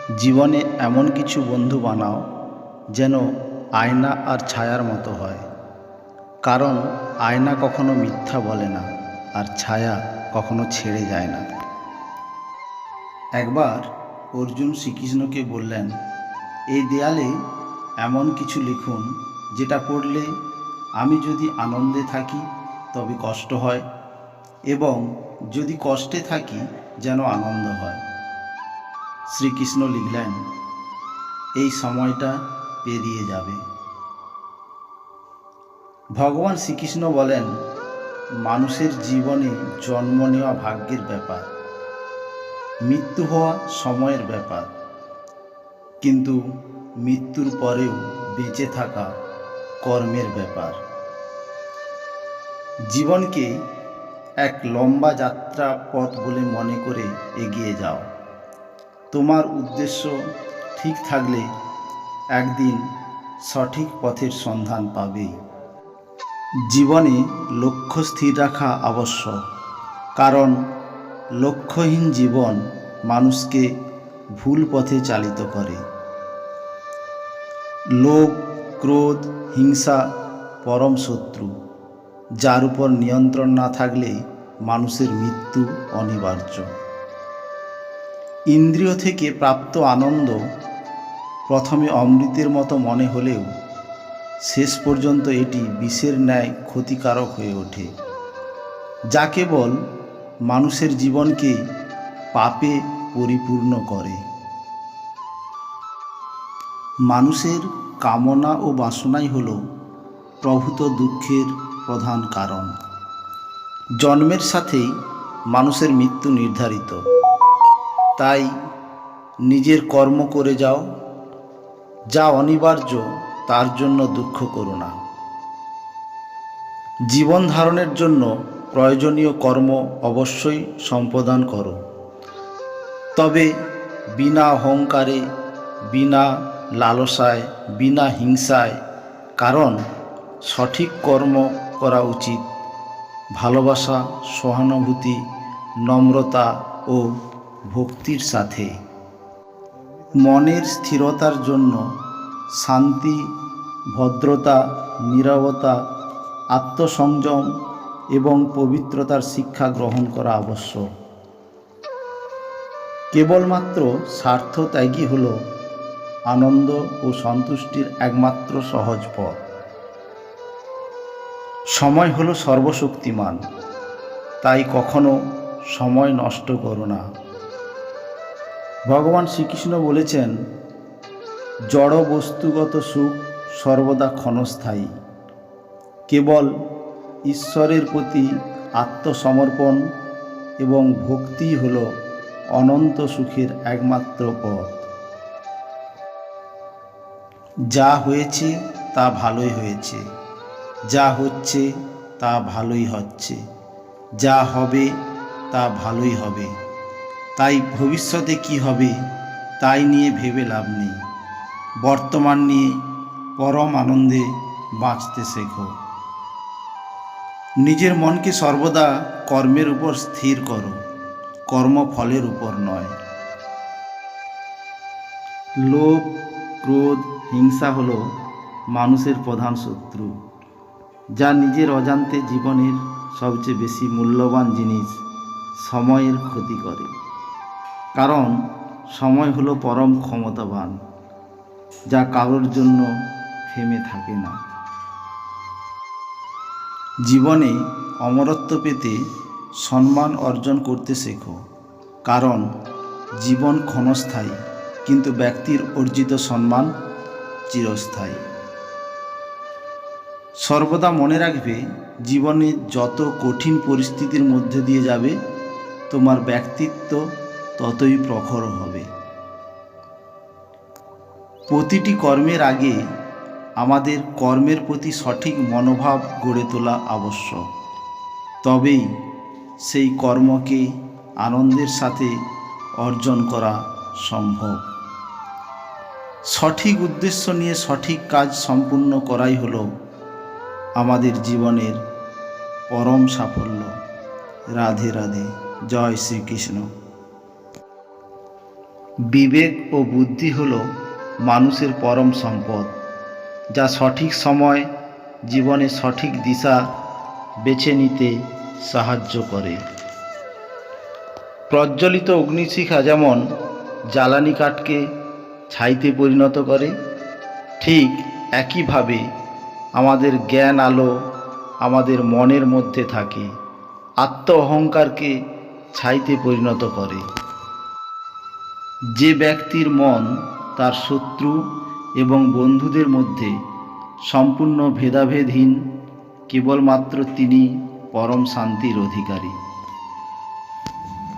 জীবনে এমন কিছু বন্ধু বানাও যেন আয়না আর ছায়ার মতো হয়। কারণ আয়না কখনো মিথ্যা বলে না, আর ছায়া কখনো ছেড়ে যায় না। একবার অর্জুন শ্রীকৃষ্ণকে বললেন, এই দেয়ালে এমন কিছু লিখুন যেটা পড়লে আমি যদি আনন্দে থাকি তবে কষ্ট হয়, এবং যদি কষ্টে থাকি যেন আনন্দ হয়। শ্রীকৃষ্ণ লিখলেন, এই সময়টা পেরিয়ে যাবে। ভগবান শ্রীকৃষ্ণ বলেন, মানুষের জীবনে জন্ম নেওয়া ভাগ্যের ব্যাপার, মৃত্যু হওয়া সময়ের ব্যাপার, কিন্তু মৃত্যুর পরেও বেঁচে থাকা কর্মের ব্যাপার। জীবনকে এক লম্বা যাত্রা পথ বলে মনে করে এগিয়ে যাও। তোমার উদ্দেশ্য ঠিক থাকলে একদিন সঠিক পথের সন্ধান পাবেই। জীবনে লক্ষ্য স্থির রাখা আবশ্যক, কারণ লক্ষ্যহীন জীবন মানুষকে ভুল পথে চালিত করে। লোভ, ক্রোধ, হিংসা পরম শত্রু, যার উপর নিয়ন্ত্রণ না থাকলে মানুষের মৃত্যু অনিবার্য। ইন্দ্রিয় থেকে প্রাপ্ত আনন্দ প্রথমে অমৃতের মতো মনে হলেও শেষ পর্যন্ত এটি বিষের ন্যায় ক্ষতিকারক হয়ে ওঠে, যা কেবল মানুষের জীবনকে পাপে পরিপূর্ণ করে। মানুষের কামনা ও বাসনাই হল প্রভূত দুঃখের প্রধান কারণ। জন্মের সাথেই মানুষের মৃত্যু নির্ধারিত, তাই নিজের কর্ম করে যাও, যা অনিবার্য তার জন্য দুঃখ করো না। জীবন ধারণের জন্য প্রয়োজনীয় কর্ম অবশ্যই সম্পাদন করো, তবে বিনা অহংকারে, বিনা লালসায়, বিনা হিংসায়। কারণ সঠিক কর্ম করা উচিত ভালোবাসা, সহানুভূতি, নম্রতা ও ভক্তির সাথে। মনের স্থিরতার জন্য শান্তি, ভদ্রতা, নীরবতা, আত্মসংযম এবং পবিত্রতার শিক্ষা গ্রহণ করা আবশ্যক। কেবলমাত্র স্বার্থ ত্যাগই হল আনন্দ ও সন্তুষ্টির একমাত্র সহজ পথ। সময় হলো সর্বশক্তিমান, তাই কখনো সময় নষ্ট করো না। ভগবান শ্রীকৃষ্ণ বলেছেন, জড় বস্তুগত সুখ সর্বদা ক্ষণস্থায়ী। কেবল ঈশ্বরের প্রতি আত্মসমর্পণ এবং ভক্তি হল অনন্ত সুখের একমাত্র পথ। যা হয়েছে তা ভালোই হয়েছে, যা হচ্ছে তা ভালোই হচ্ছে, যা হবে তা ভালোই হবে। তাই ভবিষ্যতে কি হবে তাই নিয়ে ভেবে লাভ নেই। বর্তমান নিয়ে পরম আনন্দে বাঁচতে শেখো। নিজের মনকে সর্বদা কর্মের উপর স্থির করো, কর্মফলের উপর নয়। লোভ, ক্রোধ, হিংসা হল মানুষের প্রধান শত্রু, যা নিজের অজান্তে জীবনের সবচেয়ে বেশি মূল্যবান জিনিস সময়ের ক্ষতি করে। কারণ সময় হলো পরম ক্ষমতাবান, যা কারোর জন্য থেমে থাকে না। জীবনে অমরত্ব পেতে সম্মান অর্জন করতে শেখো, কারণ জীবন ক্ষণস্থায়ী, কিন্তু ব্যক্তির অর্জিত সম্মান চিরস্থায়ী। সর্বদা মনে রাখবে, জীবনে যত কঠিন পরিস্থিতির মধ্যে দিয়ে যাবে তোমার ব্যক্তিত্ব ততই প্রখর হবে। প্রতিটি কর্মের আগে আমাদের কর্মের প্রতি সঠিক মনোভাব গড়ে তোলা আবশ্যক, তবেই সেই কর্মকে আনন্দের সাথে অর্জন করা সম্ভব। সঠিক উদ্দেশ্য নিয়ে সঠিক কাজ সম্পূর্ণ করাই হলো আমাদের জীবনের পরম সাফল্য। রাধে রাধে। জয় শ্রীকৃষ্ণ। বিবেক ও বুদ্ধি হল মানুষের পরম সম্পদ, যা সঠিক সময় জীবনে সঠিক দিশা বেছে নিতে সাহায্য করে। প্রজ্বলিত অগ্নিশিখা যেমন জ্বালানি কাঠকে ছাইতে পরিণত করে, ঠিক একইভাবে আমাদের জ্ঞান আলো আমাদের মনের মধ্যে থাকে আত্ম অহংকারকে ছাইতে পরিণত করে। যে ব্যক্তির মন তার শত্রু এবং বন্ধুদের মধ্যে সম্পূর্ণ ভেদাভেদহীন, কেবলমাত্র তিনি পরম শান্তির অধিকারী।